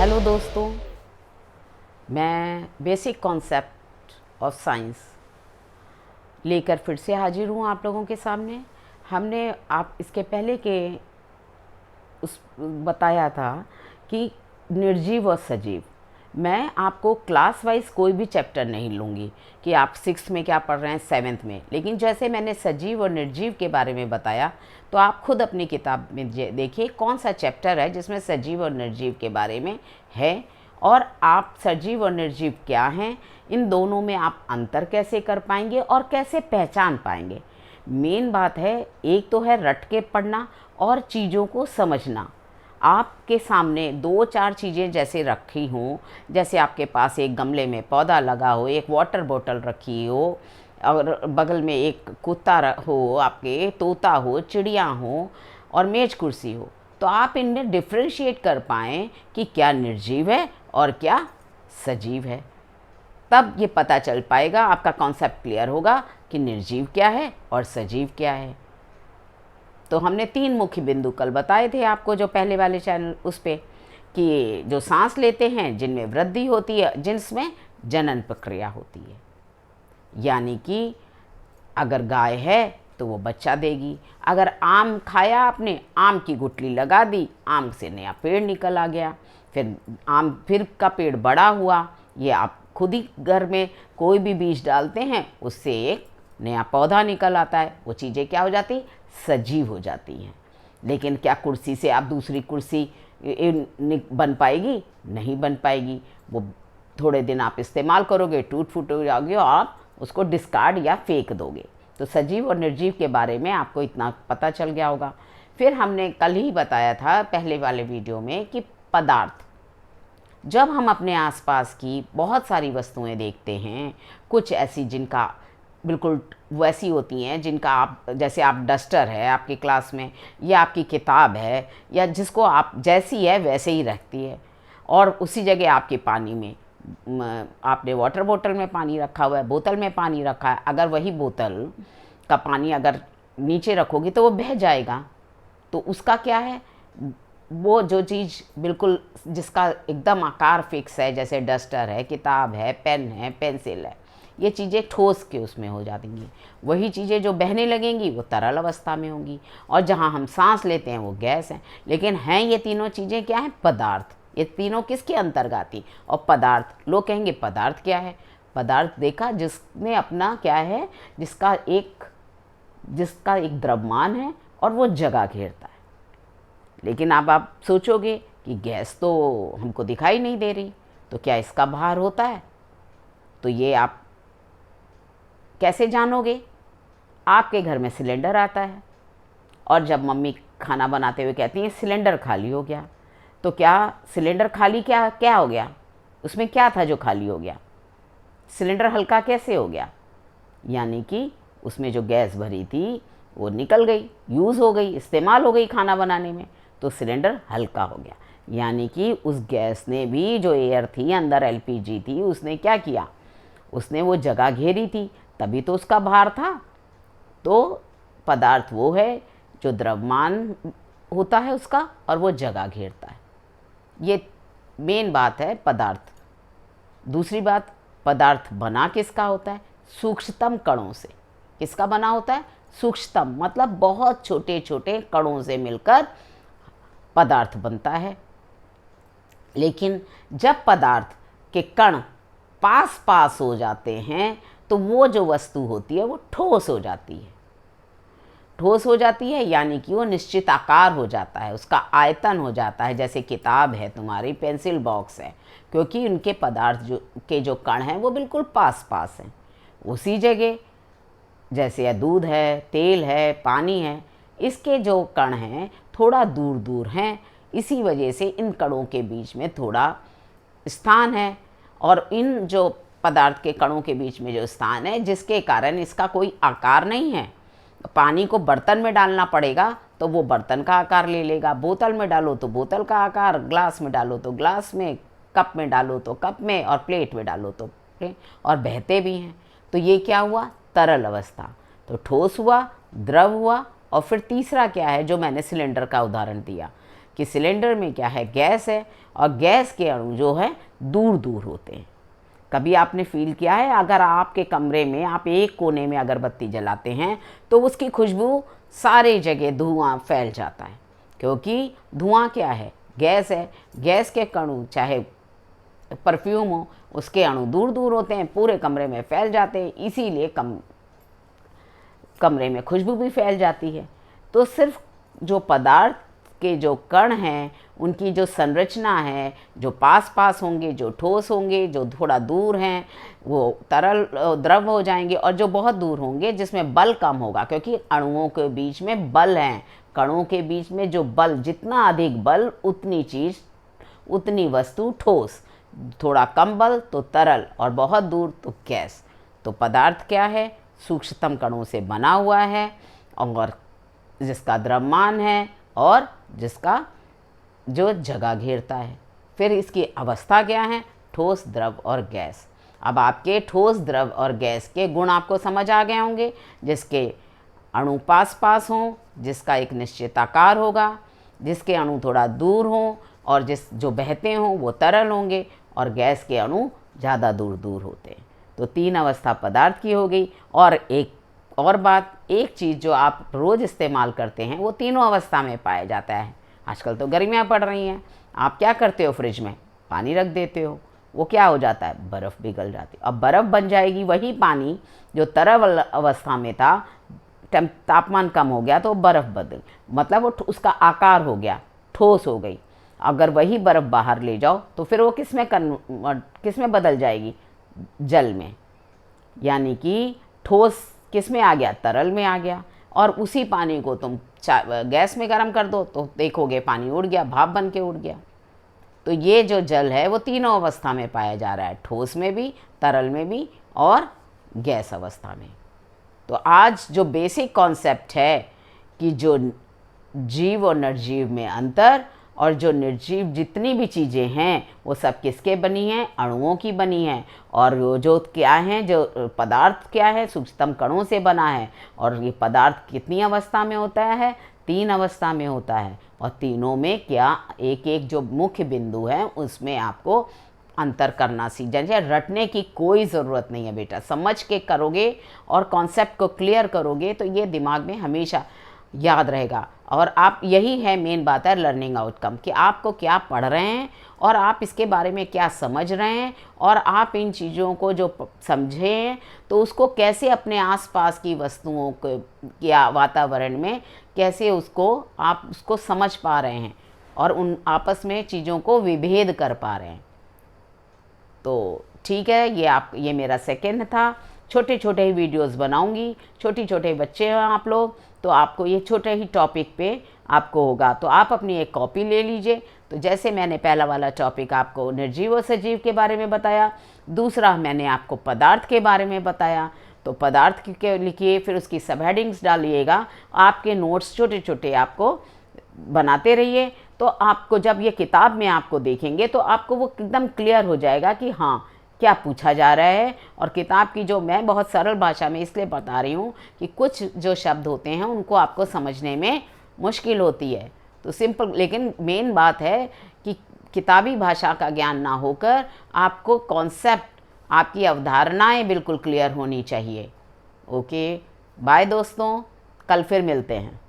Hello दोस्तों, मैं basic concept of science लेकर फिर से हाजिर हूँ आप लोगों के सामने। हमने आप इसके पहले के उस बताया था कि निर्जीव और सजीव। मैं आपको क्लास वाइज कोई भी चैप्टर नहीं लूँगी कि आप 6th में क्या पढ़ रहे हैं, 7th में, लेकिन जैसे मैंने सजीव और निर्जीव के बारे में बताया तो आप खुद अपनी किताब में देखिए कौन सा चैप्टर है जिसमें सजीव और निर्जीव के बारे में है, और आप सजीव और निर्जीव क्या हैं, इन दोनों में आप अंतर कैसे कर पाएंगे और कैसे पहचान पाएंगे। मेन बात है, एक तो है रट के पढ़ना और चीज़ों को समझना। आपके सामने 2-4 चीज़ें जैसे रखी हों, जैसे आपके पास एक गमले में पौधा लगा हो, एक वाटर बोतल रखी हो, और बगल में एक कुत्ता हो, आपके तोता हो, चिड़िया हो और मेज कुर्सी हो, तो आप इनमें डिफ्रेंशिएट कर पाएँ कि क्या निर्जीव है और क्या सजीव है। तब ये पता चल पाएगा, आपका कॉन्सेप्ट क्लियर होगा कि निर्जीव क्या है और सजीव क्या है। तो हमने 3 मुख्य बिंदु कल बताए थे आपको, जो पहले वाले चैनल उस पे, कि जो सांस लेते हैं जिनमें वृद्धि होती है, जिनमें जनन प्रक्रिया होती है, यानी कि अगर गाय है तो वो बच्चा देगी। अगर आम खाया आपने, आम की गुठली लगा दी, आम से नया पेड़ निकल आ गया, फिर आम फिर का पेड़ बड़ा हुआ। ये आप खुद ही घर में कोई भी बीज डालते हैं, उससे एक नया पौधा निकल आता है। वो चीज़ें क्या हो जाती, सजीव हो जाती हैं। लेकिन क्या कुर्सी से आप दूसरी कुर्सी बन पाएगी? नहीं बन पाएगी। वो थोड़े दिन आप इस्तेमाल करोगे, टूट फूट हो जाओगे और आप उसको डिस्कार्ड या फेंक दोगे। तो सजीव और निर्जीव के बारे में आपको इतना पता चल गया होगा। फिर हमने कल ही बताया था पहले वाले वीडियो में कि पदार्थ, जब हम अपने आसपास की बहुत सारी वस्तुएं देखते हैं, कुछ ऐसी जिनका बिल्कुल वैसी होती हैं, जिनका आप, जैसे आप डस्टर है आपकी क्लास में, या आपकी किताब है, या जिसको आप जैसी है वैसे ही रखती है, और उसी जगह आपके पानी में आपने वाटर बोतल में पानी रखा हुआ है, बोतल में पानी रखा है, अगर वही बोतल का पानी अगर नीचे रखोगी तो वो बह जाएगा। तो उसका क्या है, वो जो चीज़ बिल्कुल जिसका एकदम आकार फिक्स है, जैसे डस्टर है, किताब है, पेन है, पेंसिल है, ये चीज़ें ठोस के उसमें हो जाएंगी। वही चीज़ें जो बहने लगेंगी वो तरल अवस्था में होंगी, और जहाँ हम सांस लेते हैं वो गैस है। लेकिन हैं ये तीनों चीज़ें क्या हैं, पदार्थ। ये तीनों किसके अंतर्गत आती? और पदार्थ, लोग कहेंगे पदार्थ क्या है? पदार्थ देखा जिसने अपना क्या है, जिसका एक द्रव्यमान है और वो जगह घेरता है। लेकिन अब आप सोचोगे कि गैस तो हमको दिखाई नहीं दे रही, तो क्या इसका भार होता है? तो ये आप कैसे जानोगे? आपके घर में सिलेंडर आता है, और जब मम्मी खाना बनाते हुए कहती हैं सिलेंडर खाली हो गया, तो क्या सिलेंडर खाली क्या हो गया? उसमें क्या था जो खाली हो गया? सिलेंडर हल्का कैसे हो गया? यानी कि उसमें जो गैस भरी थी वो निकल गई, यूज़ हो गई, इस्तेमाल हो गई खाना बनाने में, तो सिलेंडर हल्का हो गया। यानी कि उस गैस ने भी, जो एयर थी अंदर, एलपीजी थी, उसने क्या किया, उसने वो जगह घेरी थी, तभी तो उसका भार था। तो पदार्थ वो है जो द्रव्यमान होता है उसका, और वो जगह घेरता है। ये मेन बात है पदार्थ। दूसरी बात, पदार्थ बना किसका होता है? सूक्ष्मतम कणों से। किसका बना होता है? सूक्ष्मतम, मतलब बहुत छोटे छोटे कणों से मिलकर पदार्थ बनता है। लेकिन जब पदार्थ के कण पास पास हो जाते हैं तो वो जो वस्तु होती है वो ठोस हो जाती है। ठोस हो जाती है यानी कि वो निश्चित आकार हो जाता है, उसका आयतन हो जाता है। जैसे किताब है तुम्हारी, पेंसिल बॉक्स है, क्योंकि उनके पदार्थ जो कण हैं वो बिल्कुल पास पास हैं। उसी जगह जैसे दूध है, तेल है, पानी है, इसके जो कण हैं थोड़ा दूर दूर हैं, इसी वजह से इन कणों के बीच में थोड़ा स्थान है, और इन जो पदार्थ के कणों के बीच में जो स्थान है, जिसके कारण इसका कोई आकार नहीं है। पानी को बर्तन में डालना पड़ेगा तो वो बर्तन का आकार ले लेगा, बोतल में डालो तो बोतल का आकार, ग्लास में डालो तो ग्लास में, कप में डालो तो कप में, और प्लेट में डालो तो प्लेट, और बहते भी हैं। तो ये क्या हुआ? तरल अवस्था। तो ठोस हुआ, द्रव हुआ, और फिर तीसरा क्या है जो मैंने सिलेंडर का उदाहरण दिया कि सिलेंडर में क्या है, गैस है, और गैस के अणु जो है दूर दूर होते हैं। कभी आपने फील किया है, अगर आपके कमरे में आप एक कोने में अगरबत्ती जलाते हैं तो उसकी खुशबू सारे जगह धुआं फैल जाता है, क्योंकि धुआं क्या है, गैस है। गैस के कणु चाहे परफ्यूम हो, उसके अणु दूर दूर होते हैं, पूरे कमरे में फैल जाते हैं, इसीलिए कमरे में खुशबू भी फैल जाती है। तो सिर्फ जो पदार्थ के जो कण हैं, उनकी जो संरचना है, जो पास पास होंगे, जो ठोस होंगे, जो थोड़ा दूर हैं वो तरल द्रव हो जाएंगे, और जो बहुत दूर होंगे जिसमें बल कम होगा, क्योंकि अणुओं के बीच में बल हैं, कणों के बीच में जो बल, जितना अधिक बल उतनी चीज़, उतनी वस्तु ठोस, थोड़ा कम बल तो तरल, और बहुत दूर तो गैस। तो पदार्थ क्या है, सूक्ष्मतम कणों से बना हुआ है, और जिसका द्रव्यमान है, और जिसका जो जगह घेरता है। फिर इसकी अवस्था क्या है, ठोस, द्रव और गैस। अब आपके ठोस, द्रव और गैस के गुण आपको समझ आ गए होंगे, जिसके अणु पास पास हों, जिसका एक निश्चित आकार होगा, जिसके अणु थोड़ा दूर हों, और जो बहते हों वो तरल होंगे, और गैस के अणु ज़्यादा दूर दूर होते हैं। तो 3 अवस्था पदार्थ की हो गई। और एक और बात, एक चीज़ जो आप रोज़ इस्तेमाल करते हैं वो तीनों अवस्था में पाया जाता है। आजकल तो गर्मियाँ पड़ रही हैं, आप क्या करते हो, फ्रिज में पानी रख देते हो, वो क्या हो जाता है, बर्फ़ पिघल जाती है। अब बर्फ़ बन जाएगी, वही पानी जो तरल अवस्था में था, तापमान कम हो गया तो बर्फ़ बदल, मतलब वो उसका आकार हो गया, ठोस हो गई। अगर वही बर्फ़ बाहर ले जाओ तो फिर वो किस में बदल जाएगी, जल में। यानी कि ठोस किस में आ गया, तरल में आ गया। और उसी पानी को तुम गैस में गर्म कर दो तो देखोगे पानी उड़ गया, भाप बन के उड़ गया। तो ये जो जल है वो तीनों अवस्था में पाया जा रहा है, ठोस में भी, तरल में भी, और गैस अवस्था में। तो आज जो बेसिक कॉन्सेप्ट है कि जो जीव और निर्जीव में अंतर, और जो निर्जीव जितनी भी चीज़ें हैं वो सब किसके बनी हैं, अणुओं की बनी हैं। और जो क्या हैं, जो पदार्थ क्या है, सूक्ष्मतम कणों से बना है। और ये पदार्थ कितनी अवस्था में होता है, 3 अवस्था में होता है। और तीनों में क्या एक एक जो मुख्य बिंदु है उसमें आपको अंतर करना सीख जाए। रटने की कोई ज़रूरत नहीं है बेटा, समझ के करोगे और कॉन्सेप्ट को क्लियर करोगे तो ये दिमाग में हमेशा याद रहेगा। और आप, यही है मेन बात है लर्निंग आउटकम, कि आपको क्या पढ़ रहे हैं और आप इसके बारे में क्या समझ रहे हैं, और आप इन चीज़ों को जो समझे हैं तो उसको कैसे अपने आसपास की वस्तुओं को या वातावरण में कैसे आप उसको समझ पा रहे हैं, और उन आपस में चीज़ों को विभेद कर पा रहे हैं। तो ठीक है, ये मेरा सेकंड था। छोटे छोटे ही वीडियोस बनाऊंगी, छोटे बच्चे हैं आप लोग, तो आपको ये छोटे ही टॉपिक पे आपको होगा। तो आप अपनी एक कॉपी ले लीजिए। तो जैसे मैंने पहला वाला टॉपिक आपको निर्जीव और सजीव के बारे में बताया, दूसरा मैंने आपको पदार्थ के बारे में बताया। तो पदार्थ के लिखिए, फिर उसकी सब हेडिंग्स डालिएगा, आपके नोट्स छोटे छोटे आपको बनाते रहिए। तो आपको जब ये किताब में आपको देखेंगे तो आपको वो एकदम क्लियर हो जाएगा कि हाँ क्या पूछा जा रहा है। और किताब की जो मैं बहुत सरल भाषा में इसलिए बता रही हूँ कि कुछ जो शब्द होते हैं उनको आपको समझने में मुश्किल होती है। तो सिंपल, लेकिन मेन बात है कि किताबी भाषा का ज्ञान ना होकर आपको कॉन्सेप्ट, आपकी अवधारणाएं बिल्कुल क्लियर होनी चाहिए। ओके, बाय दोस्तों, कल फिर मिलते हैं।